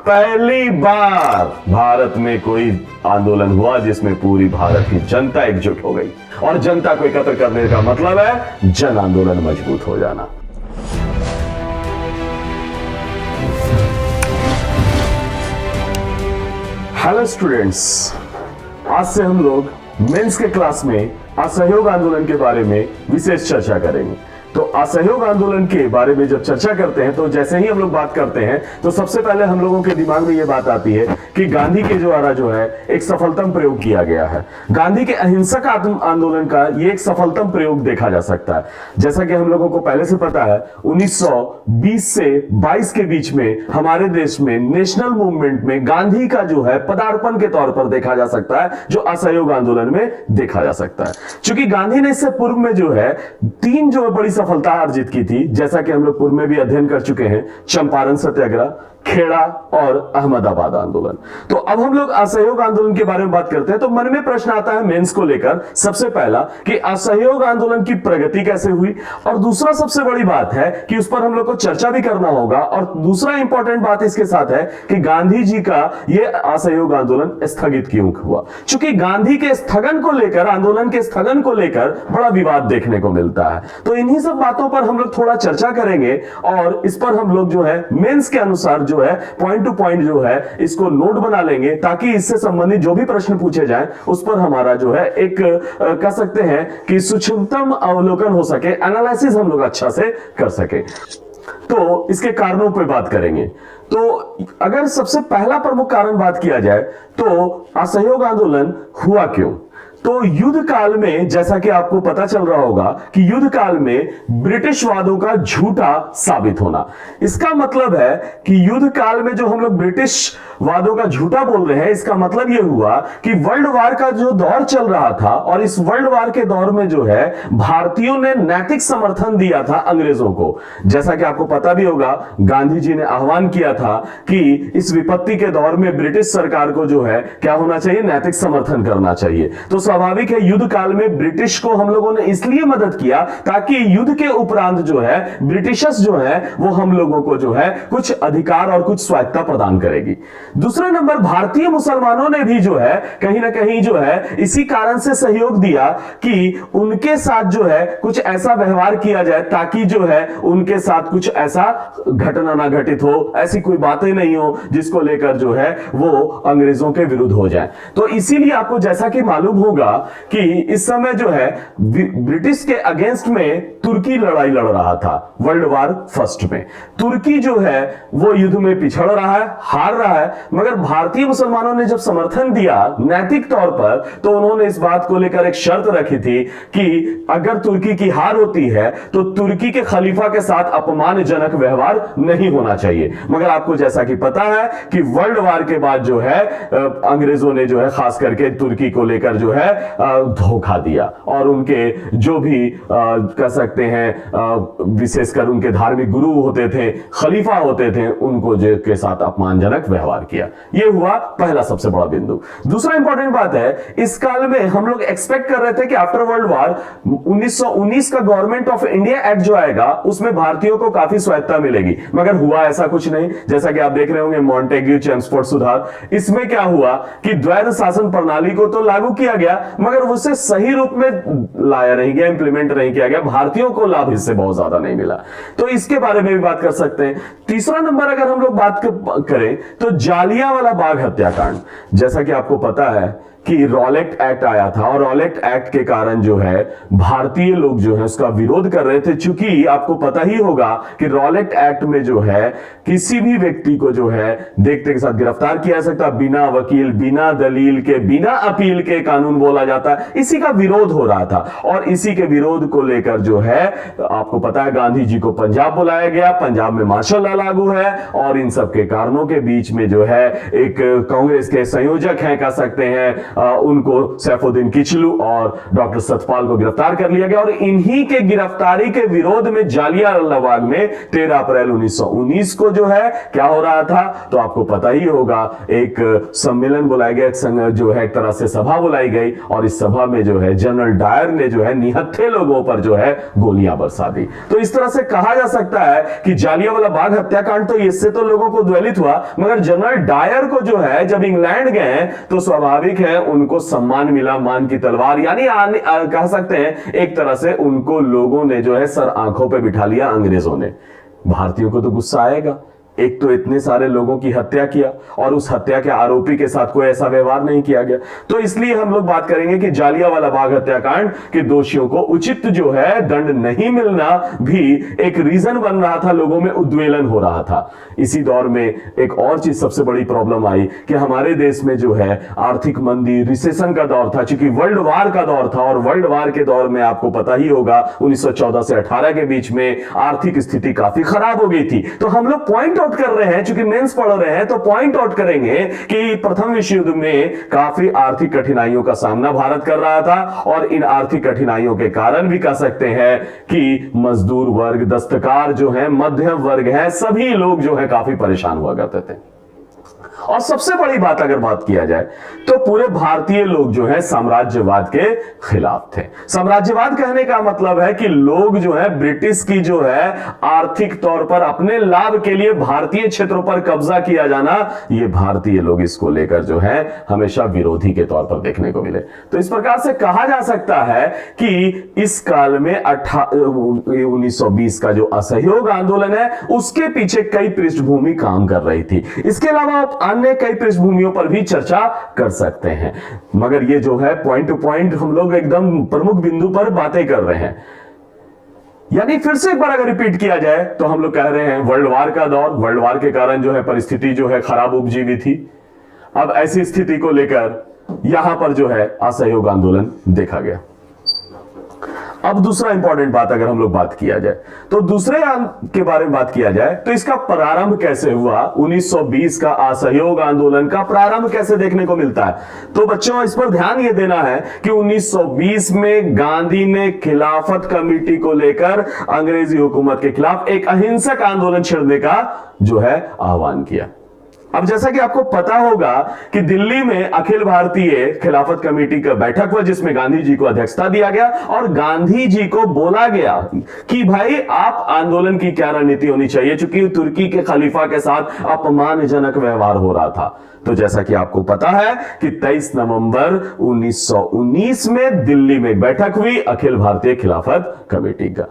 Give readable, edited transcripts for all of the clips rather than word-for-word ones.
पहली बार भारत में कोई आंदोलन हुआ जिसमें पूरी भारत की जनता एकजुट हो गई। और जनता को एकत्र करने का मतलब है जन आंदोलन मजबूत हो जाना। हेलो स्टूडेंट्स, आज से हम लोग मेंस के क्लास में असहयोग आंदोलन के बारे में विशेष चर्चा करेंगे। तो असहयोग आंदोलन के बारे में जब चर्चा करते हैं तो जैसे ही हम लोग बात करते हैं तो सबसे पहले हम लोगों के दिमाग में यह बात आती है कि गांधी के द्वारा जो है एक सफलतम प्रयोग किया गया है। गांधी के अहिंसक आंदोलन का ये एक सफलतम प्रयोग देखा जा सकता है। जैसा कि हम लोगों को पहले से पता है, 1920 से 22 के बीच में हमारे देश में नेशनल मूवमेंट में गांधी का जो है पदार्पण के तौर पर देखा जा सकता है, जो असहयोग आंदोलन में देखा जा सकता है। क्योंकि गांधी ने इससे पूर्व में जो है 3 जो बड़ी सफलता अर्जित की थी, जैसा कि हम लोग पूर्व में भी अध्ययन कर चुके हैं, चंपारण सत्याग्रह, खेड़ा और अहमदाबाद आंदोलन। तो अब हम लोग असहयोग आंदोलन के बारे में बात करते हैं। तो मन में प्रश्न आता है मेंस को लेकर सबसे पहला कि असहयोग आंदोलन की प्रगति कैसे हुई, और दूसरा सबसे बड़ी बात है कि उस पर हम लोग को चर्चा भी करना होगा। और दूसरा इंपॉर्टेंट बात इसके साथ है कि गांधी जी का यह असहयोग आंदोलन स्थगित क्यों हुआ। चूंकि गांधी के स्थगन को लेकर, आंदोलन के स्थगन को लेकर बड़ा विवाद देखने को मिलता है। तो इन्हीं सब बातों पर हम लोग थोड़ा चर्चा करेंगे और इस पर हम लोग जो है मेंस के अनुसार जो है पॉइंट टू पॉइंट जो है इसको नोट बना लेंगे, ताकि इससे संबंधित जो भी प्रश्न पूछे जाएं उस पर हमारा जो है एक कह सकते हैं कि सूक्ष्मतम अवलोकन हो सके, एनालिसिस हम लोग अच्छा से कर सके। तो इसके कारणों पर बात करेंगे। तो अगर सबसे पहला प्रमुख कारण बात किया जाए तो असहयोग आंदोलन हुआ क्यों। तो युद्ध काल में, जैसा कि आपको पता चल रहा होगा कि युद्ध काल में ब्रिटिश वादों का झूठा साबित होना। इसका मतलब है कि युद्ध काल में जो हम लोग ब्रिटिश वादों का झूठा बोल रहे हैं, इसका मतलब यह हुआ कि वर्ल्ड वार का जो दौर चल रहा था, और इस वर्ल्ड वार के दौर में जो है भारतीयों ने नैतिक समर्थन दिया था अंग्रेजों को। जैसा कि आपको पता भी होगा, गांधी जी ने आह्वान किया था कि इस विपत्ति के दौर में ब्रिटिश सरकार को जो है क्या होना चाहिए, नैतिक समर्थन करना चाहिए। तो स्वाभाविक है युद्ध काल में ब्रिटिश को हम लोगों ने इसलिए मदद किया ताकि युद्ध के उपरांत जो है ब्रिटिशर्स जो है वो हम लोगों को जो है कुछ अधिकार और कुछ स्वायत्ता प्रदान करेगी। दूसरा नंबर, भारतीय मुसलमानों ने भी जो है कहीं ना कहीं जो है इसी कारण से सहयोग दिया कि उनके साथ जो है कुछ ऐसा व्यवहार किया जाए ताकि जो है उनके साथ कुछ ऐसा घटना ना घटित हो, ऐसी कोई बातें नहीं हो जिसको लेकर जो है वो अंग्रेजों के विरुद्ध हो जाए। तो इसीलिए आपको जैसा कि मालूम होगा कि इस समय जो है ब्रिटिश के अगेंस्ट में तुर्की लड़ाई लड़ रहा था वर्ल्ड वार फर्स्ट में। तुर्की जो है वो युद्ध में पिछड़ रहा है, हार रहा है, मगर भारतीय मुसलमानों ने जब समर्थन दिया नैतिक तौर पर, तो उन्होंने इस बात को लेकर एक शर्त रखी थी कि अगर तुर्की की हार होती है तो तुर्की के खलीफा के साथ अपमानजनक व्यवहार नहीं होना चाहिए। मगर आपको जैसा कि पता है कि वर्ल्ड वार के बाद जो है अंग्रेजों ने जो है खास करके तुर्की को लेकर जो है धोखा दिया, और उनके जो भी कह सकते हैं विशेषकर उनके धार्मिक गुरु होते थे, खलीफा होते थे, उनको जो के साथ अपमानजनक व्यवहार किया। यह हुआ पहला सबसे बड़ा बिंदु। दूसरा इंपॉर्टेंट बात है, इस काल में हम लोग एक्सपेक्ट कर रहे थे कि आफ्टर वर्ल्ड वार 1919 का गवर्नमेंट ऑफ इंडिया एक्ट जो आएगा उसमें भारतीयों को काफी स्वायत्ता मिलेगी, मगर हुआ ऐसा कुछ नहीं। जैसा कि आप देख रहे होंगे मॉन्टेग्यू चेम्सफोर्ड सुधार, इसमें क्या हुआ कि द्वैध शासन प्रणाली को तो लागू किया गया मगर उसे सही रूप में लाया नहीं गया, इंप्लीमेंट नहीं किया गया, भारतीयों को लाभ इससे बहुत ज्यादा नहीं मिला। तो इसके बारे में भी बात कर सकते हैं। तीसरा नंबर अगर हम लोग बात करें तो जालियांवाला बाग हत्याकांड, जैसा कि आपको पता है कि रॉलेट एक्ट आया था, और रॉलेट एक्ट के कारण जो है भारतीय लोग जो है उसका विरोध कर रहे थे। चूंकि आपको पता ही होगा कि रॉलेट एक्ट में जो है किसी भी व्यक्ति को जो है देखते के साथ गिरफ्तार किया जा सकता, बिना वकील, बिना दलील के, बिना अपील के कानून बोला जाता है। इसी का विरोध हो रहा था, और इसी के विरोध को लेकर जो है आपको पता है गांधी जी को पंजाब बुलाया गया, पंजाब में मार्शल लॉ लागू है, और इन सब के कारणों के बीच में जो है एक कांग्रेस के संयोजक हैं कह सकते हैं, उनको सैफुद्दीन किचलू और डॉक्टर सतपाल को गिरफ्तार कर लिया गया, और इन्हीं के गिरफ्तारी के विरोध में जालियांवाला बाग में 13 अप्रैल 1919 को जो है क्या हो रहा था, तो आपको पता ही होगा एक सम्मेलन बुलाया गया, जो है एक तरह से सभा बुलाई गई, और इस सभा में जो है जनरल डायर ने जो है निहत्थे लोगों पर जो है गोलियां बरसा दी। तो इस तरह से कहा जा सकता है कि जालियांवाला बाग हत्याकांड तो इससे तो लोगों को द्वेलित हुआ, मगर जनरल डायर को जो है जब इंग्लैंड गए तो स्वाभाविक है उनको सम्मान मिला, मान की तलवार, यानी कह सकते हैं एक तरह से उनको लोगों ने जो है सर आंखों पे बिठा लिया अंग्रेजों ने। भारतीयों को तो गुस्सा आएगा, एक तो इतने सारे लोगों की हत्या किया और उस हत्या के आरोपी के साथ कोई ऐसा व्यवहार नहीं किया गया। तो इसलिए हम लोग बात करेंगे कि जालियांवाला बाग हत्याकांड के दोषियों को उचित जो है दंड नहीं मिलना भी एक रीजन बन रहा था, लोगों में उद्वेलन हो रहा था। इसी दौर में एक और चीज सबसे बड़ी प्रॉब्लम आई कि हमारे देश में जो है आर्थिक मंदी, रिसेशन का दौर था, चूंकि वर्ल्ड वार का दौर था और वर्ल्ड वार के दौर में आपको पता ही होगा 1914 से 18 के बीच में आर्थिक स्थिति काफी खराब हो गई थी। तो हम लोग पॉइंट कर रहे हैं, चूंकि मेंस पढ़ रहे हैं तो पॉइंट आउट करेंगे कि प्रथम विश्व युद्ध में काफी आर्थिक कठिनाइयों का सामना भारत कर रहा था और इन आर्थिक कठिनाइयों के कारण भी कह सकते हैं कि मजदूर वर्ग, दस्तकार जो है, मध्यम वर्ग है, सभी लोग जो है काफी परेशान हुआ करते थे। और सबसे बड़ी बात अगर बात किया जाए तो पूरे भारतीय लोग जो है साम्राज्यवाद के खिलाफ थे। साम्राज्यवाद कहने का मतलब है कि लोग जो है ब्रिटिश की जो है आर्थिक तौर पर अपने लाभ के लिए भारतीय क्षेत्रों पर कब्जा किया जाना, ये भारतीय लोग इसको लेकर जो है हमेशा विरोधी के तौर पर देखने को मिले। तो इस प्रकार से कहा जा सकता है कि इस काल में 1920 का जो असहयोग आंदोलन है उसके पीछे कई पृष्ठभूमि काम कर रही थी। इसके अलावा अन्य कई पृष्ठभूमियों पर भी चर्चा कर सकते हैं, मगर ये जो है पॉइंट टू पॉइंट हम लोग एकदम प्रमुख बिंदु पर बातें कर रहे हैं। यानी फिर से एक बार अगर रिपीट किया जाए तो हम लोग कह रहे हैं वर्ल्ड वार का दौर, वर्ल्ड वार के कारण जो है परिस्थिति जो है खराब उपजी हुई थी। अब ऐसी स्थिति को लेकर यहां पर जो है असहयोग आंदोलन देखा गया। अब दूसरा इंपॉर्टेंट बात अगर हम लोग बात किया जाए तो दूसरे के बारे में बात किया जाए तो इसका प्रारंभ कैसे हुआ, 1920 का असहयोग आंदोलन का प्रारंभ कैसे देखने को मिलता है। तो बच्चों इस पर ध्यान यह देना है कि 1920 में गांधी ने खिलाफत कमेटी को लेकर अंग्रेजी हुकूमत के खिलाफ एक अहिंसक आंदोलन छेड़ने का जो है आह्वान किया। अब जैसा कि आपको पता होगा कि दिल्ली में अखिल भारतीय खिलाफत कमेटी का बैठक हुआ जिसमें गांधी जी को अध्यक्षता दिया गया और गांधी जी को बोला गया कि भाई आप आंदोलन की क्या रणनीति होनी चाहिए, चूंकि तुर्की के खलीफा के साथ अपमानजनक व्यवहार हो रहा था। तो जैसा कि आपको पता है कि 23 नवंबर 1919 में दिल्ली में बैठक हुई अखिल भारतीय खिलाफत कमेटी का।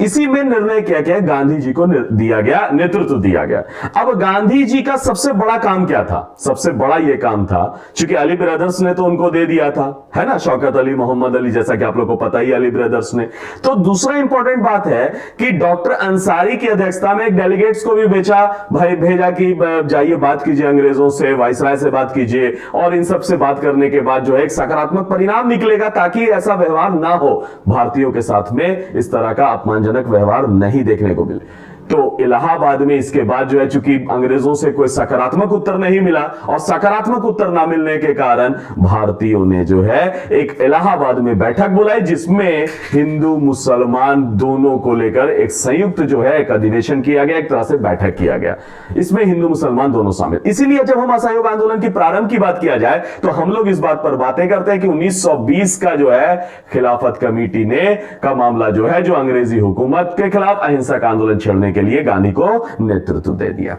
इसी में निर्णय किया गया, गांधी जी को दिया गया, नेतृत्व दिया गया। अब गांधी जी का सबसे बड़ा काम क्या था? सबसे बड़ा यह काम था, चूंकि अली ब्रदर्स ने तो उनको दे दिया था, है ना, शौकत अली, मोहम्मद अली, जैसा कि आप लोगों को पता ही अली ब्रदर्स ने। तो दूसरा इंपॉर्टेंट बात है कि डॉक्टर अंसारी की अध्यक्षता में एक डेलीगेट्स को भी भेजा कि जाइए बात कीजिए अंग्रेजों से, वायसराय से बात कीजिए और इन सब से बात करने के बाद जो है एक सकारात्मक परिणाम निकलेगा ताकि ऐसा व्यवहार ना हो, भारतीयों के साथ में इस तरह का अपमानजनक व्यवहार नहीं देखने को मिले। तो इलाहाबाद में इसके बाद जो है चूंकि अंग्रेजों से कोई सकारात्मक उत्तर नहीं मिला और सकारात्मक उत्तर ना मिलने के कारण भारतीयों ने जो है एक इलाहाबाद में बैठक बुलाई जिसमें हिंदू मुसलमान दोनों को लेकर एक संयुक्त जो है एक अधिवेशन किया गया, एक तरह से बैठक किया गया। इसमें हिंदू मुसलमान दोनों शामिल। इसीलिए जब हम असहयोग आंदोलन की प्रारंभ की बात किया जाए तो हम लोग इस बात पर बातें करते हैं कि 1920 का जो है खिलाफत कमेटी ने का मामला जो है जो अंग्रेजी हुकूमत के खिलाफ अहिंसक आंदोलन छेड़ने के लिए गांधी को नेतृत्व दे दिया।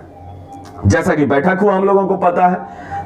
जैसा कि बैठक हुआ हम लोगों को पता है,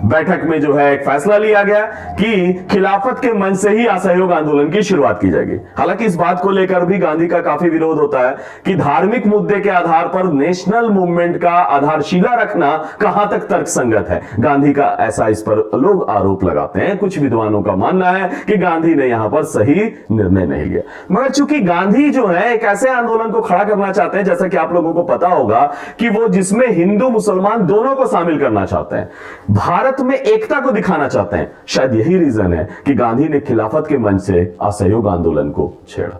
बैठक में जो है एक फैसला लिया गया कि खिलाफत के मंच से ही असहयोग आंदोलन की शुरुआत की जाएगी। हालांकि इस बात को लेकर भी गांधी का काफी विरोध होता है कि धार्मिक मुद्दे के आधार पर नेशनल मूवमेंट का आधारशिला रखना कहां तक तर्कसंगत है। गांधी का ऐसा इस पर लोग आरोप लगाते हैं। कुछ विद्वानों का मानना है कि गांधी ने यहां पर सही निर्णय नहीं लिया, मगर चूंकि गांधी जो है एक ऐसे आंदोलन को खड़ा करना चाहते हैं जैसा कि आप लोगों को पता होगा कि वो जिसमें हिंदू मुसलमान दोनों को शामिल करना चाहते हैं, भारत में एकता को दिखाना चाहते हैं। शायद यही रीजन है कि गांधी ने खिलाफत के मंच से असहयोग आंदोलन को छेड़ा।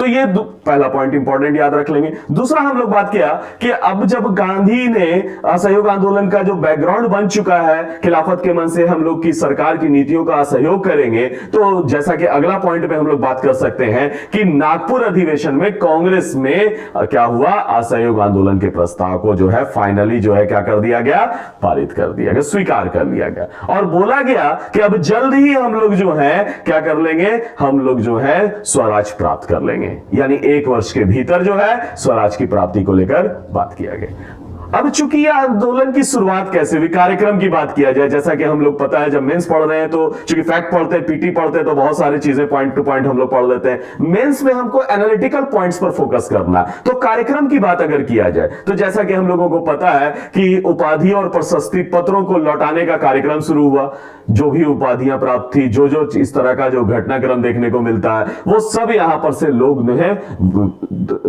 तो ये पहला पॉइंट इंपॉर्टेंट याद रख लेंगे। दूसरा हम लोग बात किया कि अब जब गांधी ने असहयोग आंदोलन का जो बैकग्राउंड बन चुका है, खिलाफत के मन से हम लोग की सरकार की नीतियों का असहयोग करेंगे, तो जैसा कि अगला पॉइंट पे हम लोग बात कर सकते हैं कि नागपुर अधिवेशन में कांग्रेस में क्या हुआ, असहयोग आंदोलन के प्रस्ताव को जो है फाइनली जो है क्या कर दिया गया, पारित कर दिया गया, स्वीकार कर लिया गया और बोला गया कि अब जल्द ही हम लोग जो है क्या कर लेंगे, हम लोग जो है स्वराज प्राप्त कर लेंगे। यानी 1 वर्ष के भीतर जो है स्वराज की प्राप्ति को लेकर बात किया गया। अब चूंकि यह आंदोलन की शुरुआत कैसे हुई, कार्यक्रम की बात किया जाए, जैसा कि हम लोग पता है जब मेंस पढ़ रहे हैं तो चूंकि फैक्ट पढ़ते हैं, पीटी पढ़ते हैं, तो बहुत सारी चीजें पॉइंट टू पॉइंट हम लोग पढ़ लेते हैं। मेंस में हमको एनालिटिकल पॉइंट्स पर फोकस करना, तो कार्यक्रम की बात अगर किया जाए तो जैसा कि हम लोगों को पता है कि उपाधि और प्रशस्ति पत्रों को लौटाने का कार्यक्रम शुरू हुआ। जो भी उपाधियां प्राप्त थी, जो जो इस तरह का जो घटनाक्रम देखने को मिलता है, वो सब यहां पर से लोग जो है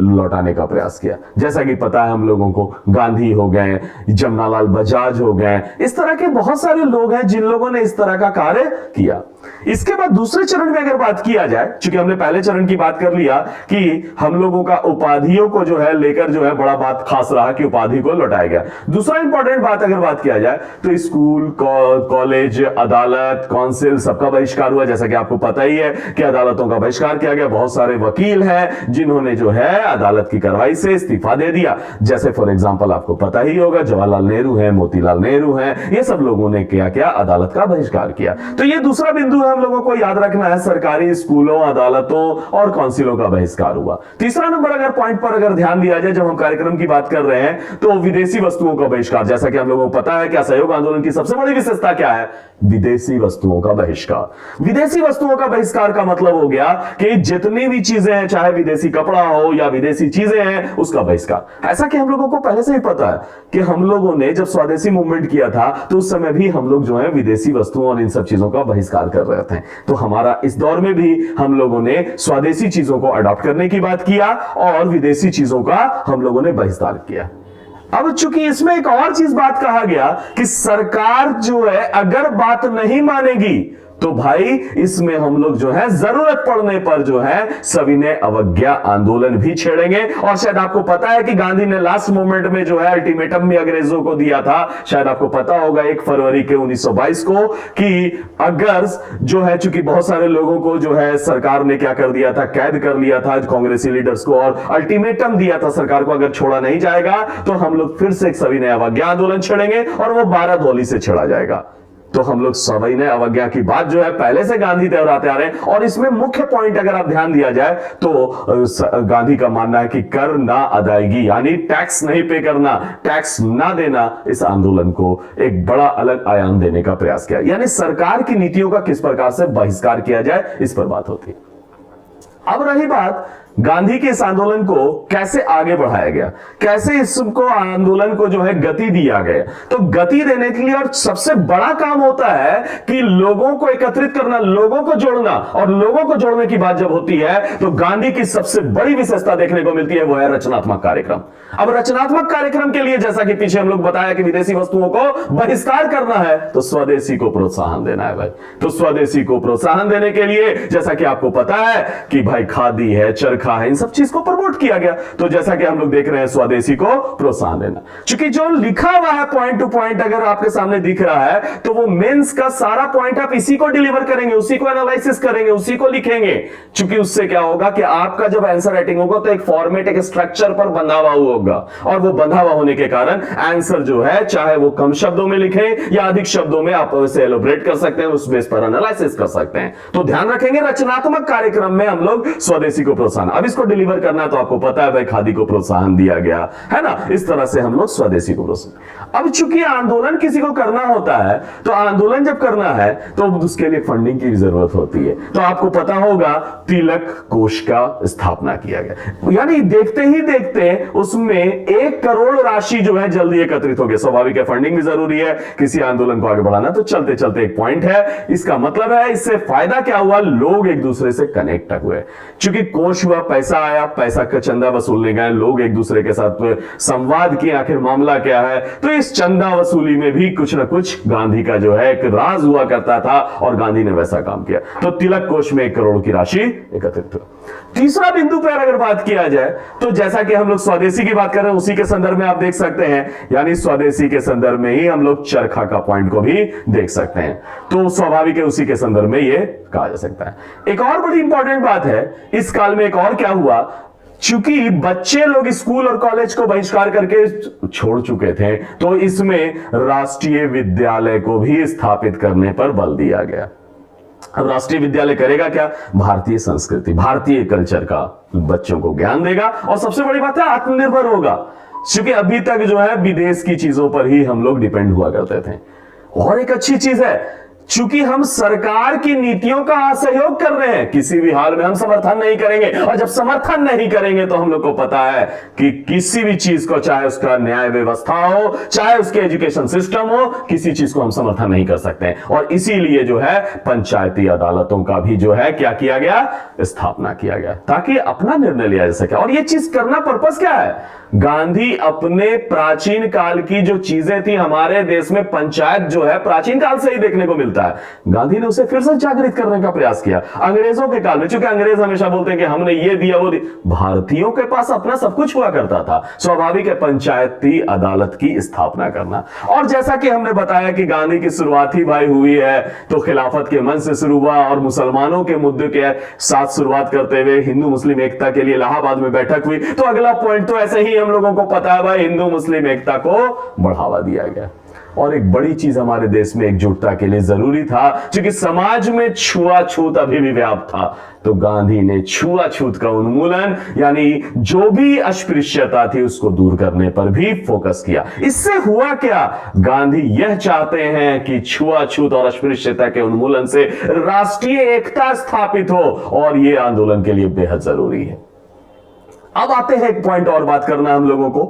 लौटाने का प्रयास किया। जैसा कि पता है हम लोगों को, गांधी हो गए, जमनालाल बजाज हो गए, इस तरह के बहुत सारे लोग हैं जिन लोगों ने इस तरह का कार्य किया। इसके बाद दूसरे चरण में अगर बात किया जाए, क्योंकि हमने पहले चरण की बात कर लिया कि हम लोगों का उपाधियों को जो है लेकर जो है बड़ा बात खास रहा कि उपाधि को लौटाया गया। दूसरा इंपॉर्टेंट बात अगर बात किया जाए तो स्कूल, कॉलेज, अदालत, काउंसिल सबका बहिष्कार हुआ। जैसा कि आपको पता ही है कि अदालतों का बहिष्कार किया गया। बहुत सारे वकील हैं जिन्होंने जो है अदालत की कार्रवाई से इस्तीफा दे दिया। जैसे फॉर एग्जांपल आपको पता ही होगा, जवाहरलाल नेहरू हैं, मोतीलाल नेहरू हैं, ये सब लोगों ने क्या किया, अदालत का बहिष्कार किया। तो ये दूसरा बिंदु है हम लोगों को याद रखना है, सरकारी स्कूलों, अदालतों और काउंसिलों का बहिष्कार हुआ। तीसरा नंबर अगर पॉइंट पर अगर ध्यान दिया जाए, जब हम कार्यक्रम की बात कर रहे हैं तो विदेशी वस्तुओं का बहिष्कार। जैसा कि हम लोगों को पता है कि असहयोग आंदोलन की सबसे बड़ी विशेषता क्या है, विदेशी वस्तुओं का बहिष्कार। विदेशी वस्तुओं का बहिष्कार का मतलब हो गया कि जितनी भी चीजें हैं, चाहे विदेशी कपड़ा हो या विदेशी चीजें हैं, उसका बहिष्कार। ऐसा कि हम लोगों को पहले से ही पता है कि हम लोगों ने जब स्वदेशी मूवमेंट किया था तो उस समय भी हम लोग जो है विदेशी वस्तुओं और इन सब चीजों का बहिष्कार कर रहे थे। तो हमारा इस दौर में भी हम लोगों ने स्वदेशी चीजों को अडॉप्ट करने की बात किया और विदेशी चीजों का हम लोगों ने बहिष्कार किया। अब चूंकि इसमें एक और चीज बात कहा गया कि सरकार जो है अगर बात नहीं मानेगी तो भाई इसमें हम लोग जो है जरूरत पड़ने पर जो है सविनय अवज्ञा आंदोलन भी छेड़ेंगे। और शायद आपको पता है कि गांधी ने लास्ट मोमेंट में जो है अल्टीमेटम भी अंग्रेजों को दिया था। शायद आपको पता होगा 1 फरवरी के 1922 को कि अगर जो है, चूंकि बहुत सारे लोगों को जो है सरकार ने क्या कर दिया था, कैद कर लिया था कांग्रेसी लीडर्स को, और अल्टीमेटम दिया था सरकार को अगर छोड़ा नहीं जाएगा तो हम लोग फिर से एक सविनय अवज्ञा आंदोलन छेड़ेंगे और वो 12 धौली से छेड़ा जाएगा। तो हम लोग सविनय अवज्ञा की बात जो है पहले से गांधी दोहराते आ रहे हैं। और इसमें मुख्य पॉइंट अगर आप ध्यान दिया जाए तो गांधी का मानना है कि कर ना अदायगी, यानी टैक्स नहीं पे करना, टैक्स ना देना, इस आंदोलन को एक बड़ा अलग आयाम देने का प्रयास किया। यानी सरकार की नीतियों का किस प्रकार से बहिष्कार किया जाए, इस पर बात होती है। अब रही बात गांधी के इस आंदोलन को कैसे आगे बढ़ाया गया, कैसे इसको आंदोलन को जो है गति दिया गया। तो गति देने के लिए और सबसे बड़ा काम होता है कि लोगों को एकत्रित करना, लोगों को जोड़ना। और लोगों को जोड़ने की बात जब होती है तो गांधी की सबसे बड़ी विशेषता देखने को मिलती है, वो है रचनात्मक कार्यक्रम। अब रचनात्मक कार्यक्रम के लिए जैसा कि पीछे हम लोग बताया कि विदेशी वस्तुओं को बहिष्कार करना है तो स्वदेशी को प्रोत्साहन देना है भाई। तो स्वदेशी को प्रोत्साहन देने के लिए जैसा कि आपको पता है कि भाई खादी है, चरखा है, इन सब चीज को प्रमोट किया गया। तो जैसा कि हम लोग देख रहे हैं स्वदेशी को प्रोत्साहन देना। क्योंकि जो लिखा हुआ है पॉइंट टू पॉइंट अगर आपके सामने दिख रहा है तो वो मेंस का सारा पॉइंट आप इसी को डिलीवर करेंगे, उसी को एनालिसिस करेंगे, उसी को लिखेंगे। क्योंकि उससे क्या होगा कि आपका जब आंसर राइटिंग होगा तो एक फॉर्मेट, एक स्ट्रक्चर पर बंधा हुआ होगा। और वो बंधा हुआ होने के कारण आंसर जो है चाहे वो कम शब्दों में लिखें या अधिक शब्दों में आप उसे एलोबरेट कर सकते हैं, उस बेस पर एनालिसिस कर सकते हैं। तो ध्यान रखेंगे रचनात्मक कार्यक्रम में हम लोग स्वदेशी को प्रोत्साहन, अब इसको डिलीवर करना तो आपको पता है भाई खादी को प्रोत्साहन दिया गया है ना। इस तरह से हम लोग स्वदेशी को प्रोत्साहन। अब चूंकि आंदोलन किसी को करना होता है तो आंदोलन जब करना है तो उसके लिए फंडिंग की जरूरत होती है। तो आपको पता होगा तिलक कोष का स्थापना किया गया। यानी देखते ही देखते उसमें 1 करोड़ राशि जो है जल्दी एकत्रित हो गई। स्वाभाविक है, फंडिंग भी जरूरी है किसी आंदोलन को आगे बढ़ाना। तो चलते चलते एक पॉइंट है, इसका मतलब है इससे फायदा क्या हुआ, लोग एक दूसरे से कनेक्ट हुए। क्योंकि कोष हुआ पैसा आया, पैसा का चंदा वसूलने गए लोग, एक दूसरे के साथ संवाद किया, आखिर मामला क्या है। तो इस चंदा वसूली में भी कुछ ना कुछ गांधी का जो है एक राज हुआ करता था और गांधी ने वैसा काम किया। तो तिलक कोष में 1 करोड़ की राशि एकत्रित हुई। तीसरा बिंदु पर अगर बात किया जाए तो जैसा कि हम लोग स्वदेशी की बात कर रहे हैं, उसी के संदर्भ में आप देख सकते हैं, यानी स्वदेशी के संदर्भ में ही हम लोग चरखा का पॉइंट को भी देख सकते हैं। तो स्वाभाविक है उसी के संदर्भ में ये कहा जा सकता है। एक और बड़ी इंपॉर्टेंट बात है इस काल में, एक और क्या हुआ, चूंकि बच्चे लोग स्कूल और कॉलेज को बहिष्कार करके छोड़ चुके थे, तो इसमें राष्ट्रीय विद्यालय को भी स्थापित करने पर बल दिया गया। अब राष्ट्रीय विद्यालय करेगा क्या? भारतीय संस्कृति, भारतीय कल्चर का बच्चों को ज्ञान देगा और सबसे बड़ी बात है आत्मनिर्भर होगा, क्योंकि अभी तक जो है विदेश की चीजों पर ही हम लोग डिपेंड हुआ करते थे। और एक अच्छी चीज है, चूंकि हम सरकार की नीतियों का असहयोग कर रहे हैं, किसी भी हाल में हम समर्थन नहीं करेंगे, और जब समर्थन नहीं करेंगे तो हम लोग को पता है कि किसी भी चीज को, चाहे उसका न्याय व्यवस्था हो, चाहे उसके एजुकेशन सिस्टम हो, किसी चीज को हम समर्थन नहीं कर सकते हैं। और इसीलिए जो है पंचायती अदालतों का भी जो है क्या किया गया, स्थापना किया गया, ताकि अपना निर्णय लिया जा सके। और यह चीज करना पर्पस क्या है? गांधी अपने प्राचीन काल की जो चीजें थी हमारे देश में, पंचायत जो है प्राचीन काल से ही देखने को मिलता है, गांधी ने उसे फिर से जागृत करने का प्रयास किया अंग्रेजों के काल में। क्योंकि अंग्रेज हमेशा बोलते हैं कि हमने ये दिया वो दिया, भारतीयों के पास अपना सब कुछ हुआ करता था। स्वाभाविक है पंचायती अदालत की स्थापना करना। और जैसा कि हमने बताया कि गांधी की शुरुआत ही भाई हुई है तो खिलाफत के मन से शुरू हुआ और मुसलमानों के मुद्दे के साथ शुरुआत करते हुए हिंदू मुस्लिम एकता के लिए इलाहाबाद में बैठक हुई। तो अगला पॉइंट तो ऐसे ही हम लोगों को पता है भाई, हिंदू मुस्लिम एकता को बढ़ावा दिया गया। और एक बड़ी चीज हमारे देश में एकजुटता के लिए जरूरी था, क्योंकि समाज में छुआछूत अभी भी व्याप्त था। तो गांधी ने छुआछूत का उन्मूलन, यानी जो भी अस्पृश्यता थी उसको दूर करने पर भी फोकस किया। इससे हुआ क्या? गांधी यह चाहते हैं कि छुआछूत और अस्पृश्यता के उन्मूलन से राष्ट्रीय एकता स्थापित हो, और यह आंदोलन के लिए बेहद जरूरी है। अब आते हैं एक पॉइंट और बात करना हम लोगों को,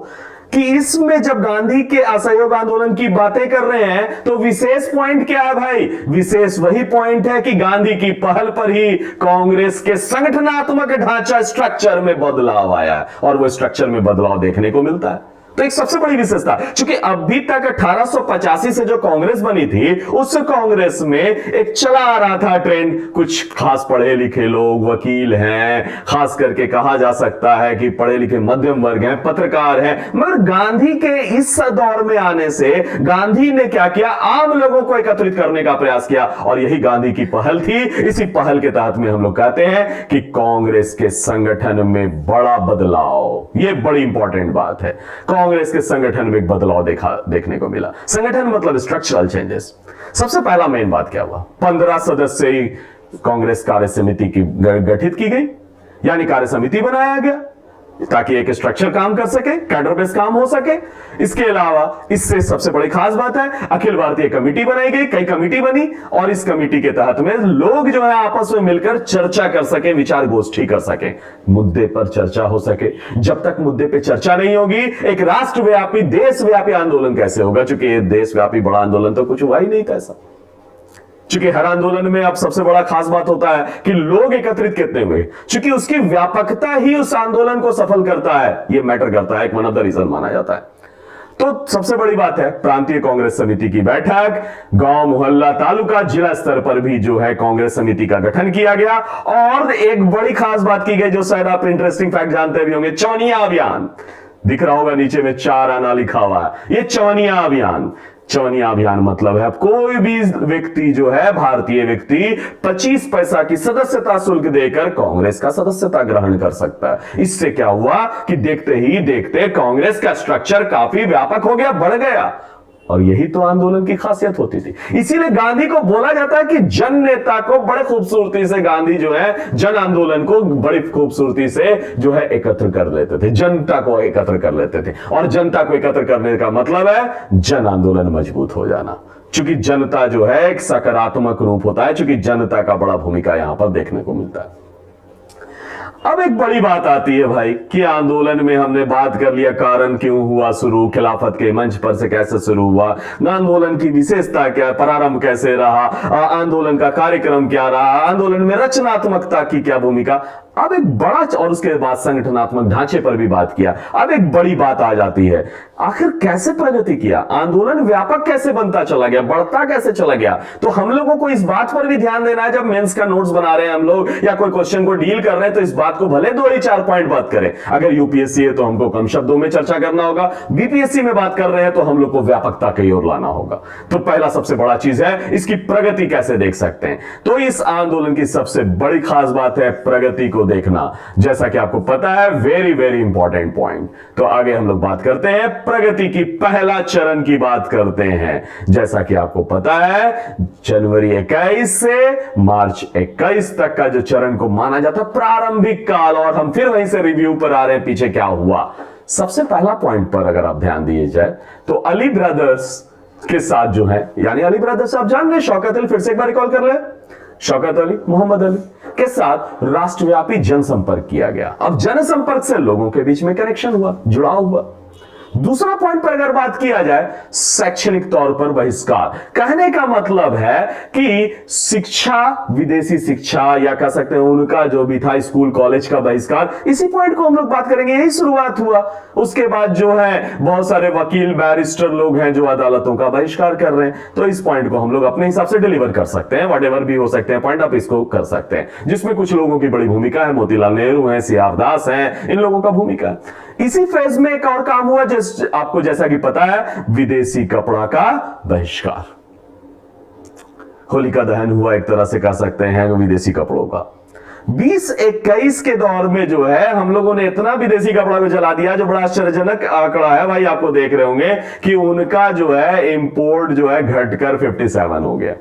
कि इसमें जब गांधी के असहयोग आंदोलन की बातें कर रहे हैं तो विशेष पॉइंट क्या है भाई? विशेष वही पॉइंट है कि गांधी की पहल पर ही कांग्रेस के संगठनात्मक ढांचा स्ट्रक्चर में बदलाव आया है, और वो स्ट्रक्चर में बदलाव देखने को मिलता है। तो एक सबसे बड़ी विशेषता, क्योंकि अभी तक 1885 से जो कांग्रेस बनी थी, उस कांग्रेस में एक चला आ रहा था ट्रेंड, कुछ खास पढ़े लिखे लोग वकील हैं, खास करके कहा जा सकता है कि पढ़े लिखे मध्यम वर्ग हैं, पत्रकार हैं। मगर गांधी के इस दौर में आने से गांधी ने क्या किया? आम लोगों को एकत्रित करने का प्रयास किया, और यही गांधी की पहल थी। इसी पहल के तहत में हम लोग कहते हैं कि कांग्रेस के संगठन में बड़ा बदलाव, यह बड़ी इंपॉर्टेंट बात है। कांग्रेस के संगठन में एक बदलाव देखने को मिला। संगठन मतलब स्ट्रक्चरल चेंजेस। सबसे पहला मेन बात क्या हुआ? 15 सदस्यीय कांग्रेस कार्य समिति की गठित की गई, यानी कार्य समिति बनाया गया ताकि एक स्ट्रक्चर काम कर सके, कैडर बेस काम हो सके। इसके अलावा इससे सबसे बड़ी खास बात है, अखिल भारतीय कमेटी बनाई गई, कई कमेटी बनी, और इस कमेटी के तहत में लोग जो है आपस में मिलकर चर्चा कर सके, विचार गोष्ठी कर सके, मुद्दे पर चर्चा हो सके। जब तक मुद्दे पे चर्चा नहीं होगी, एक राष्ट्रव्यापी देशव्यापी आंदोलन कैसे होगा? क्योंकि देशव्यापी बड़ा आंदोलन तो कुछ हुआ ही नहीं था ऐसा। क्योंकि हर आंदोलन में अब सबसे बड़ा खास बात होता है कि लोग एकत्रित कितने हुए, क्योंकि उसकी व्यापकता ही उस आंदोलन को सफल करता है, यह मैटर करता है, एक वन ऑफ द रीजन माना जाता है। तो सबसे बड़ी बात है प्रांतीय कांग्रेस समिति की बैठक, गांव मोहल्ला तालुका जिला स्तर पर भी जो है कांग्रेस समिति का गठन किया गया। और एक बड़ी खास बात की गई, जो शायद आप इंटरेस्टिंग फैक्ट जानते भी होंगे, चौनिया अभियान। दिख रहा होगा नीचे में 4 आना लिखा हुआ है, ये चौनिया अभियान। चौनिया अभियान मतलब है कोई भी व्यक्ति जो है, भारतीय व्यक्ति 25 पैसा की सदस्यता शुल्क देकर कांग्रेस का सदस्यता ग्रहण कर सकता है। इससे क्या हुआ कि देखते ही देखते कांग्रेस का स्ट्रक्चर काफी व्यापक हो गया, बढ़ गया। और यही तो आंदोलन की खासियत होती थी। इसीलिए गांधी को बोला जाता है कि जन नेता को बड़े खूबसूरती से गांधी जो है जन आंदोलन को बड़ी खूबसूरती से जो है एकत्र कर लेते थे, जनता को एकत्र कर लेते थे। और जनता को एकत्र करने का मतलब है जन आंदोलन मजबूत हो जाना, क्योंकि जनता जो है एक सकारात्मक रूप होता है, क्योंकि जनता का बड़ा भूमिका यहां पर देखने को मिलता है। अब एक बड़ी बात आती है भाई कि आंदोलन में हमने बात कर लिया कारण क्यों हुआ शुरू, खिलाफत के मंच पर से कैसे शुरू हुआ, आंदोलन की विशेषता क्या, प्रारंभ कैसे रहा, आंदोलन का कार्यक्रम क्या रहा, आंदोलन में रचनात्मकता की क्या भूमिका। अब एक बड़ा, और उसके बाद संगठनात्मक ढांचे पर भी बात किया। अब एक बड़ी बात आ जाती है, आखिर कैसे प्रगति किया, आंदोलन व्यापक कैसे बनता चला गया, बढ़ता कैसे चला गया। तो हम लोगों को इस बात पर भी ध्यान देना है, जब मेंस का नोट्स बना रहे हैं हम लोग या कोई क्वेश्चन को डील कर रहे हैं, तो इस बात को भले 2 ही 4 पॉइंट बात करें। अगर यूपीएससी है तो हमको कम शब्दों में चर्चा करना होगा, बीपीएससी में बात कर रहे हैं तो हम लोग को व्यापकता की ओर लाना होगा। तो पहला सबसे बड़ा चीज है, इसकी प्रगति कैसे देख सकते हैं। तो इस आंदोलन की सबसे बड़ी खास बात है प्रगति को देखना, जैसा कि आपको पता है, वेरी वेरी इंपॉर्टेंट पॉइंट। तो आगे हम लोग बात करते हैं प्रगति की, पहला चरण की बात करते हैं। जैसा कि आपको पता है, जनवरी 21 से मार्च 21 तक का जो चरण को माना जाता है प्रारंभिक काल, और हम फिर वहीं से रिव्यू पर आ रहे हैं पीछे क्या हुआ। सबसे पहला पॉइंट पर अगर आप ध्यान दिए जाए तो अली ब्रदर्स के साथ जो है, यानी अली ब्रदर्स आप जान रहे, शौकत अली, फिर से एक बार रिकॉल कर ले, शौकत अली, मोहम्मद अली के साथ राष्ट्रव्यापी जनसंपर्क किया गया। अब जनसंपर्क से लोगों के बीच में कनेक्शन हुआ, जुड़ाव हुआ। दूसरा पॉइंट पर अगर बात किया जाए, शैक्षणिक तौर पर बहिष्कार। कहने का मतलब है कि शिक्षा, विदेशी शिक्षा या कह सकते हैं उनका जो भी था स्कूल कॉलेज का बहिष्कार, इसी पॉइंट को हम लोग बात करेंगे, यही शुरुआत हुआ। उसके बाद जो है बहुत सारे वकील, बैरिस्टर लोग हैं जो अदालतों का बहिष्कार कर रहे हैं। तो इस पॉइंट को हम लोग अपने हिसाब से डिलीवर कर सकते हैं, व्हाटएवर भी हो सकते हैं पॉइंट, आप इसको कर सकते हैं, जिसमें कुछ लोगों की बड़ी भूमिका है, मोतीलाल नेहरू हैं, सीआर दास हैं, इन लोगों का भूमिका है। इसी फेज में एक और काम हुआ, आपको जैसा कि पता है, विदेशी कपड़ा का बहिष्कार। होलिका दहन हुआ, एक तरह से कह सकते हैं विदेशी कपड़ों का। 2021 के दौर में जो है हम लोगों ने इतना विदेशी कपड़ा को जला दिया, जो बड़ा आश्चर्यजनक आंकड़ा है भाई, आपको देख रहे होंगे कि उनका जो है इंपोर्ट जो है घटकर 57 हो गया,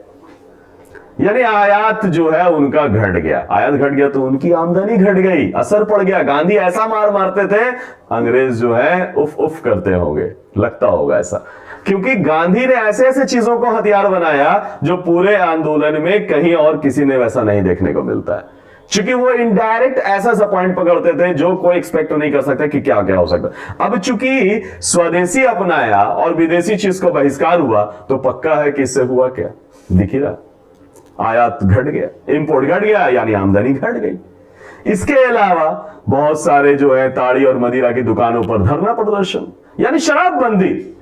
यानी आयात जो है उनका घट गया। आयात घट गया तो उनकी आमदनी घट गई, असर पड़ गया। गांधी ऐसा मार मारते थे, अंग्रेज जो है उफ उफ करते होंगे, लगता होगा ऐसा, क्योंकि गांधी ने ऐसे ऐसे चीजों को हथियार बनाया जो पूरे आंदोलन में कहीं और किसी ने वैसा नहीं देखने को मिलता है। चूंकि वो इनडायरेक्ट ऐसा सा पॉइंट पकड़ते थे जो कोई एक्सपेक्ट नहीं कर सकता कि क्या क्या हो सकता। अब चूंकि स्वदेशी अपनाया और विदेशी चीज को बहिष्कार हुआ, तो पक्का है कि इससे हुआ क्या, दिख ही रहा, आयात घट गया, इंपोर्ट घट गया, यानी आमदनी घट गई। इसके अलावा बहुत सारे जो है ताड़ी और मदिरा की दुकानों पर धरना प्रदर्शन, यानी शराबबंदी।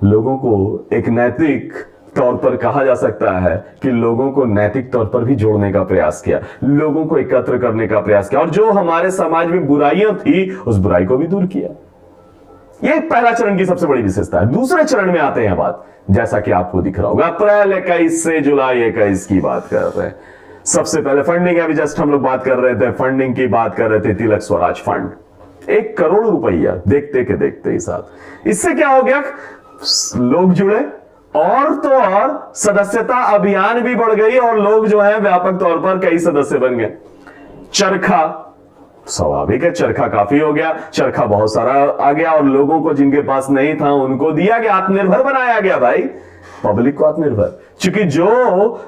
लोगों को एक नैतिक तौर पर कहा जा सकता है कि लोगों को नैतिक तौर पर भी जोड़ने का प्रयास किया, लोगों को एकत्र करने का प्रयास किया, और जो हमारे समाज में बुराइयां थी उस बुराई को भी दूर किया। यह पहला चरण की सबसे बड़ी विशेषता है। दूसरे चरण में आते हैं बात, जैसा कि आपको दिख रहा होगा, अप्रैल 21 से जुलाई 21 की बात कर रहे हैं। सबसे पहले फंडिंग, अभी जस्ट हम लोग बात कर रहे थे, फंडिंग की बात कर रहे थे, तिलक स्वराज फंड 1 करोड़ रुपया देखते के देखते ही साथ। इससे क्या हो गया, लोग जुड़े, और तो और सदस्यता अभियान भी बढ़ गई, और लोग जो है व्यापक तौर पर कई सदस्य बन गए। चरखा, स्वाभाविक है, चरखा काफी हो गया, चरखा बहुत सारा आ गया, और लोगों को जिनके पास नहीं था उनको दिया गया, आत्मनिर्भर बनाया गया भाई, पब्लिक को आत्मनिर्भर। क्योंकि जो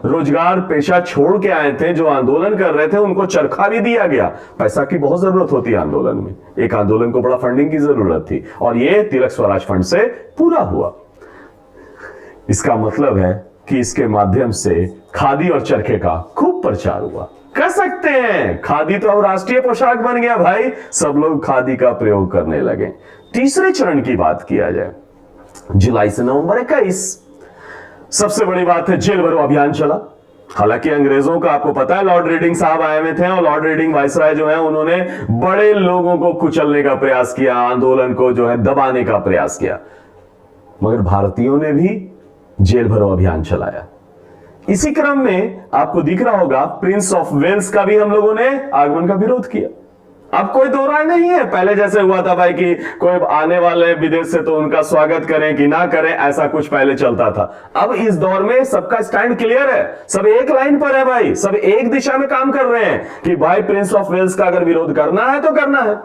रोजगार पेशा छोड़ के आए थे, जो आंदोलन कर रहे थे, उनको चरखा भी दिया गया। पैसा की बहुत जरूरत होती है आंदोलन में, एक आंदोलन को बड़ा फंडिंग की जरूरत थी, और यह तिलक स्वराज फंड से पूरा हुआ। इसका मतलब है कि इसके माध्यम से खादी और चरखे का खूब प्रचार हुआ। कह सकते हैं खादी तो अब राष्ट्रीय पोशाक बन गया भाई, सब लोग खादी का प्रयोग करने लगे। तीसरे चरण की बात किया जाए, जुलाई से नवंबर 21, सबसे बड़ी बात है जेल भरो अभियान चला। हालांकि अंग्रेजों का आपको पता है, लॉर्ड रीडिंग साहब आए हुए थे, और लॉर्ड रीडिंग वाइसराय जो है उन्होंने बड़े लोगों को कुचलने का प्रयास किया, आंदोलन को जो है दबाने का प्रयास किया, मगर भारतीयों ने भी जेल भरो अभियान चलाया। इसी क्रम में आपको दिख रहा होगा, प्रिंस ऑफ वेल्स का भी हम लोगों ने आगमन का विरोध किया। अब कोई दो राय नहीं है, पहले जैसे हुआ था भाई कि कोई आने वाले विदेश से तो उनका स्वागत करें कि ना करें, ऐसा कुछ पहले चलता था। अब इस दौर में सबका स्टैंड क्लियर है, सब एक लाइन पर है भाई, सब एक दिशा में काम कर रहे हैं कि भाई प्रिंस ऑफ वेल्स का अगर विरोध करना है तो करना है।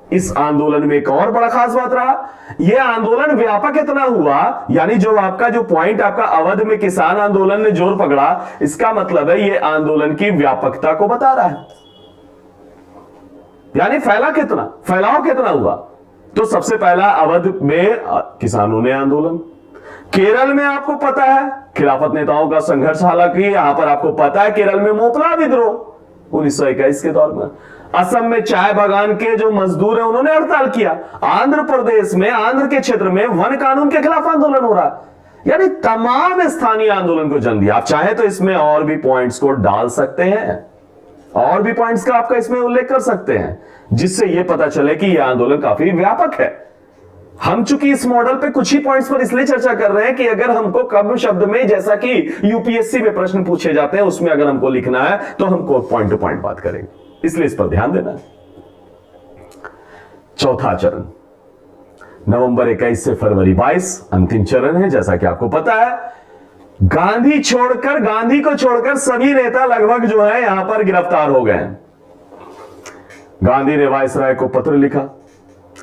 इस आंदोलन में एक और बड़ा खास बात रहा, यह आंदोलन व्यापक इतना हुआ, यानी जो आपका जो पॉइंट आपका अवध में किसान आंदोलन ने जोर पकड़ा, इसका मतलब है यह आंदोलन की व्यापकता को बता रहा है, यानी फैलाव कितना हुआ। तो सबसे पहला अवध में किसानों ने आंदोलन, केरल में आपको पता है खिलाफत नेताओं का संघर्ष, हालांकि यहां पर आपको पता है केरल में मोपला विद्रोह, 1921 के दौर में असम में चाय बागान के जो मजदूर हैं उन्होंने हड़ताल किया। आंध्र प्रदेश में, आंध्र के क्षेत्र में वन कानून के खिलाफ आंदोलन हो रहा है। यानी तमाम स्थानीय आंदोलन को जन्म दिया। आप चाहे तो इसमें और भी पॉइंट्स को डाल सकते हैं, और भी पॉइंट्स का आपका इसमें उल्लेख कर सकते हैं, जिससे यह पता चले कि यह आंदोलन काफी व्यापक है। हम चूंकि इस मॉडल पे कुछ ही पॉइंट्स पर इसलिए चर्चा कर रहे हैं कि अगर हमको कम शब्द में, जैसा कि यूपीएससी में प्रश्न पूछे जाते हैं, उसमें अगर हमको लिखना है तो हमको पॉइंट टू पॉइंट बात करेंगे, इसलिए इस पर ध्यान देना है। चौथा चरण नवंबर 21 से फरवरी 22 अंतिम चरण है। जैसा कि आपको पता है, गांधी को छोड़कर सभी नेता लगभग जो है यहां पर गिरफ्तार हो गए। गांधी ने वायसराय को पत्र लिखा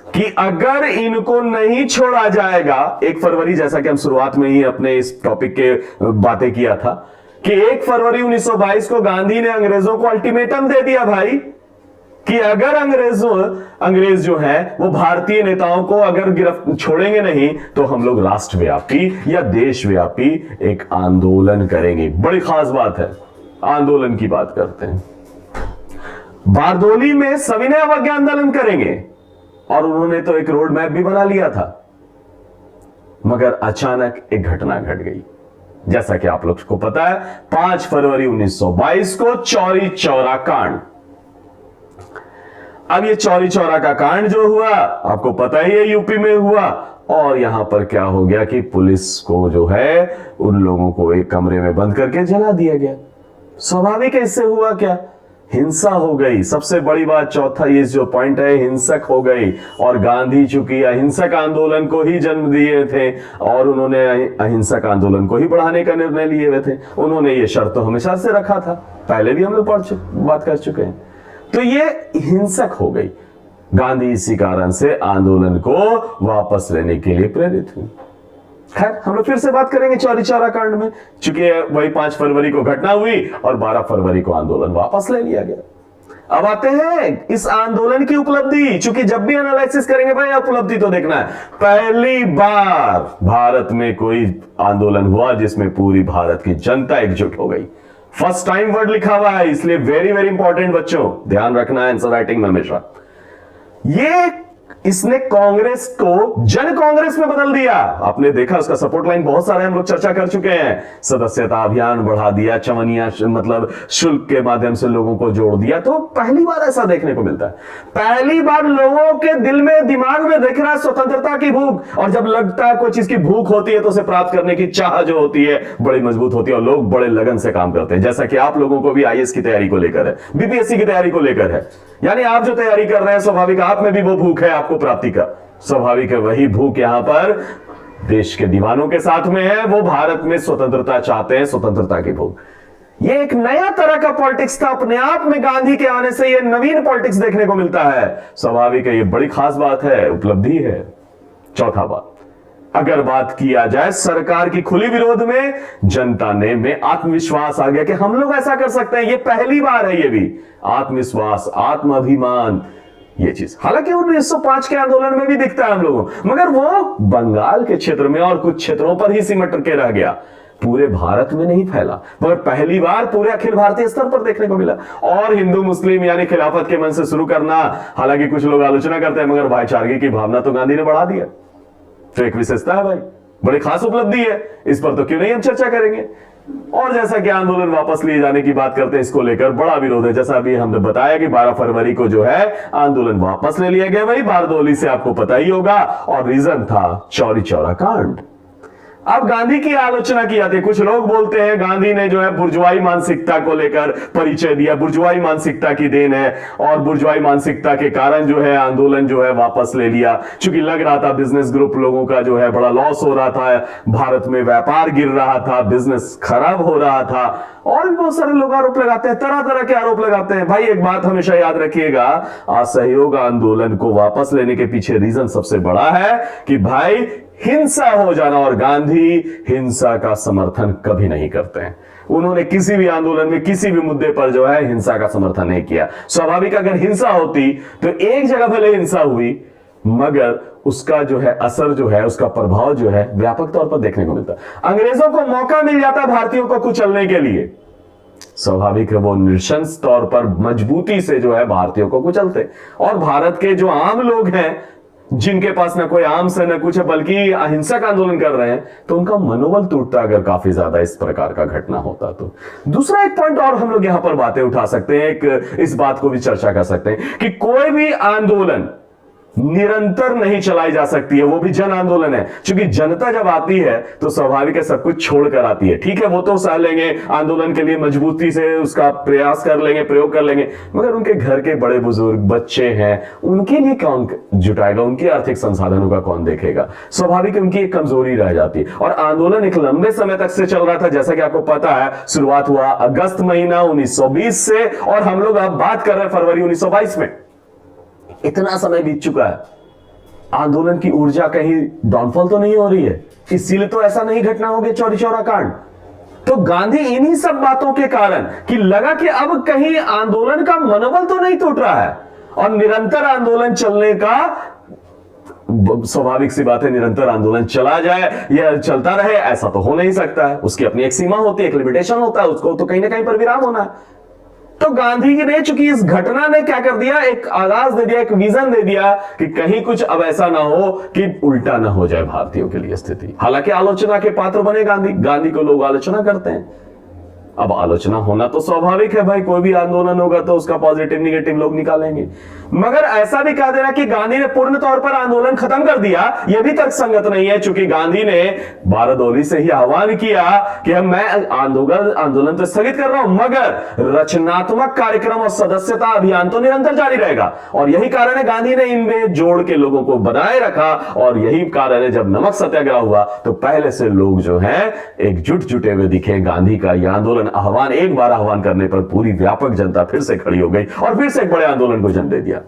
कि अगर इनको नहीं छोड़ा जाएगा, 1 फरवरी, जैसा कि हम शुरुआत में ही अपने इस टॉपिक के बातें किया था कि 1 फरवरी 1922 को गांधी ने अंग्रेजों को अल्टीमेटम दे दिया भाई, कि अगर अंग्रेज जो है वो भारतीय नेताओं को अगर छोड़ेंगे नहीं तो हम लोग राष्ट्रव्यापी या देशव्यापी एक आंदोलन करेंगे। बड़ी खास बात है, आंदोलन की बात करते हैं। बारदोली में सविनय अवज्ञा आंदोलन करेंगे, और उन्होंने तो एक रोड मैप भी बना लिया था, मगर अचानक एक घटना घट गई। जैसा कि आप लोग को पता है, 5 फरवरी 1922 को चौरी चौरा कांड। अब ये चौरी चौरा का कांड जो हुआ आपको पता ही है, यूपी में हुआ। और यहां पर क्या हो गया कि पुलिस को जो है उन लोगों को एक कमरे में बंद करके जला दिया गया। स्वाभाविक है, इससे हुआ क्या, हिंसा हो गई। सबसे बड़ी बात, चौथा ये जो पॉइंट है, हिंसक हो गई। और गांधी चूंकि अहिंसक आंदोलन को ही जन्म दिए थे और उन्होंने अहिंसक आंदोलन को ही बढ़ाने का निर्णय लिए हुए थे, उन्होंने ये शर्त तो हमेशा से रखा था, पहले भी हम लोग बात कर चुके हैं। तो ये हिंसक हो गई। गांधी इसी कारण से आंदोलन को वापस लेने के लिए प्रेरित हुए। खैर, हम लोग फिर से बात करेंगे चौरी चौरा कांड में, चूंकि वही 5 फरवरी को घटना हुई और 12 फरवरी को आंदोलन वापस ले लिया गया। अब आते हैं इस आंदोलन की उपलब्धि। चूंकि जब भी एनालिसिस करेंगे भाई, उपलब्धि तो देखना है। पहली बार भारत में कोई आंदोलन हुआ जिसमें पूरी भारत की जनता एकजुट हो गई। फर्स्ट टाइम वर्ड लिखा हुआ है, इसलिए वेरी वेरी इंपॉर्टेंट बच्चों, ध्यान रखना है आंसर राइटिंग में हमेशा। इसने कांग्रेस को जन कांग्रेस में बदल दिया। आपने देखा उसका सपोर्ट लाइन बहुत सारे हम लोग चर्चा कर चुके हैं। सदस्यता अभियान बढ़ा दिया, चवनिया मतलब शुल्क के माध्यम से लोगों को जोड़ दिया। तो पहली बार ऐसा देखने को मिलता है, पहली बार लोगों के दिल में, दिमाग में दिख रहा है स्वतंत्रता की भूख। और जब लगता है कोई चीज की भूख होती है तो उसे प्राप्त करने की चाह जो होती है बड़ी मजबूत होती है, और लोग बड़े लगन से काम करते हैं। जैसा कि आप लोगों को भी आईएएस की तैयारी को लेकर है, बीपीएससी की तैयारी को लेकर है, यानी आप जो तैयारी कर रहे हैं, स्वाभाविक आप में भी वो भूख है आपको प्राप्ति का। स्वाभाविक है, वही भूख यहां पर देश के दीवानों के साथ में है। वो भारत में स्वतंत्रता चाहते हैं, स्वतंत्रता की भूख। ये एक नया तरह का पॉलिटिक्स था अपने आप में। गांधी के आने से ये नवीन पॉलिटिक्स देखने को मिलता है। स्वाभाविक है, ये बड़ी खास बात है, उपलब्धि है। चौथा बात, अगर बात किया जाए सरकार की खुली विरोध में, जनता में आत्मविश्वास आ गया कि हम लोग ऐसा कर सकते हैं। ये पहली बार है, ये भी आत्मविश्वास, आत्माभिमान, ये चीज हालांकि 1905 के आंदोलन में भी दिखता है हम लोगों, मगर वो बंगाल के क्षेत्र में और कुछ क्षेत्रों पर ही सिमट के रह गया, पूरे भारत में नहीं फैला। मगर पहली बार पूरे अखिल भारतीय स्तर पर देखने को मिला। और हिंदू मुस्लिम यानी खिलाफत के मन से शुरू करना, हालांकि कुछ लोग आलोचना करते हैं, मगर भाईचारगी की भावना तो गांधी ने बढ़ा दिया। तो एक विशेषता है भाई, बड़ी खास उपलब्धि है, इस पर तो क्यों नहीं हम चर्चा करेंगे। और जैसा कि आंदोलन वापस लिए जाने की बात करते हैं, इसको लेकर बड़ा विरोध है। जैसा अभी हमने बताया कि 12 फरवरी को जो है आंदोलन वापस ले लिया गया, वही बारदोली से आपको पता ही होगा, और रीजन था चौरी चौरा कांड। अब गांधी की आलोचना की जाती है। कुछ लोग बोलते हैं गांधी ने जो है बुर्जुआई मानसिकता को लेकर परिचय दिया, बुर्जुआई मानसिकता की देन है, और बुर्जुआई मानसिकता के कारण जो है आंदोलन जो है वापस ले लिया। चूंकि लग रहा था बिजनेस ग्रुप लोगों का जो है बड़ा लॉस हो रहा था, भारत में व्यापार गिर रहा था, बिजनेस खराब हो रहा था, और भी बहुत सारे लोग आरोप लगाते हैं, तरह तरह के आरोप लगाते हैं। भाई एक बात हमेशा याद रखिएगा, असहयोग आंदोलन को वापस लेने के पीछे रीजन सबसे बड़ा है कि भाई हिंसा हो जाना, और गांधी हिंसा का समर्थन कभी नहीं करते हैं। उन्होंने किसी भी आंदोलन में किसी भी मुद्दे पर जो है हिंसा का समर्थन नहीं किया। स्वाभाविक अगर हिंसा होती तो एक जगह भले हिंसा हुई, मगर उसका जो है असर जो है, उसका प्रभाव जो है व्यापक तौर पर देखने को मिलता। अंग्रेजों को मौका मिल जाता भारतीयों को कुचलने के लिए, स्वाभाविक है वो निशंस तौर पर मजबूती से जो है भारतीयों को कुचलते। और भारत के जो आम लोग हैं, जिनके पास ना कोई आर्म्स है ना कुछ है, बल्कि अहिंसक आंदोलन कर रहे हैं, तो उनका मनोबल टूटता अगर काफी ज्यादा इस प्रकार का घटना होता तो। दूसरा एक पॉइंट और हम लोग यहां पर बातें उठा सकते हैं, एक इस बात को भी चर्चा कर सकते हैं कि कोई भी आंदोलन निरंतर नहीं चलाई जा सकती है, वो भी जन आंदोलन है। क्योंकि जनता जब आती है तो स्वाभाविक है सब कुछ छोड़कर आती है। ठीक है, वो तो सह लेंगे आंदोलन के लिए, मजबूती से उसका प्रयास कर लेंगे, प्रयोग कर लेंगे, मगर उनके घर के बड़े बुजुर्ग बच्चे हैं, उनके लिए कौन जुटाएगा, उनके आर्थिक संसाधनों का कौन देखेगा। स्वाभाविक उनकी एक कमजोरी रह जाती है। और आंदोलन एक लंबे समय तक से चल रहा था, जैसा कि आपको पता है, शुरुआत हुआ अगस्त महीना 1920 से, और हम लोग अब बात कर रहे हैं फरवरी 1922 में। इतना समय बीत चुका है, आंदोलन की ऊर्जा कहीं डाउनफॉल तो नहीं हो रही है, इसीलिए तो ऐसा नहीं घटना हो गया चौरी चौरा कांड। तो गांधी इन्हीं सब बातों के कारण कि लगा कि अब कहीं आंदोलन का मनोबल तो नहीं टूट रहा है, और निरंतर आंदोलन चलने का, स्वाभाविक सी बात है, निरंतर आंदोलन चला जाए या चलता रहे ऐसा तो हो नहीं सकता है, उसकी अपनी एक सीमा होती है, एक लिमिटेशन होता है, उसको तो कहीं ना कहीं पर विराम होना है। तो गांधी ने, चूंकि इस घटना ने क्या कर दिया, एक आगाज दे दिया, एक विजन दे दिया कि कहीं कुछ अब ऐसा ना हो कि उल्टा ना हो जाए भारतीयों के लिए स्थिति। हालांकि आलोचना के पात्र बने गांधी को लोग आलोचना करते हैं। अब आलोचना होना तो स्वाभाविक है भाई, कोई भी आंदोलन होगा तो उसका पॉजिटिव निगेटिव लोग निकालेंगे, मगर ऐसा भी कह देना कि गांधी ने पूर्ण तौर पर आंदोलन खत्म कर दिया, यह भी तर्कसंगत नहीं है। चूंकि गांधी ने बारदौली से ही आह्वान किया कि मैं आंदोलन तो स्थगित कर रहा हूं, मगर रचनात्मक कार्यक्रम और सदस्यता अभियान तो निरंतर जारी रहेगा। और यही कारण है गांधी ने इनमें जोड़ के लोगों को बनाए रखा, और यही कारण है जब नमक सत्याग्रह हुआ तो पहले से लोग जो है एकजुट जुटे हुए दिखे। गांधी का यह आंदोलन आह्वान, एक बार आह्वान करने पर पूरी व्यापक जनता फिर से खड़ी हो गई और फिर से एक बड़े आंदोलन को जन्म दे दिया।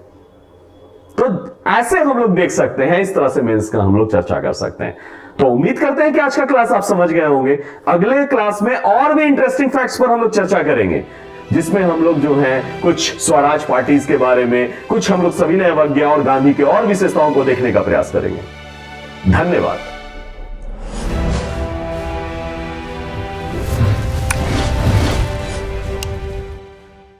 तो ऐसे हम लोग देख सकते हैं, इस तरह से मेंस का हम लोग चर्चा कर सकते हैं। तो उम्मीद करते हैं कि आज का क्लास आप समझ गए होंगे। अगले क्लास में और भी इंटरेस्टिंग फैक्ट्स पर हम लोग चर्चा करेंगे, जिसमें हम लोग जो है कुछ स्वराज पार्टीज के बारे में, कुछ हम लोग सविनय अवज्ञा और गांधी के और विशेषताओं को देखने का प्रयास करेंगे। धन्यवाद।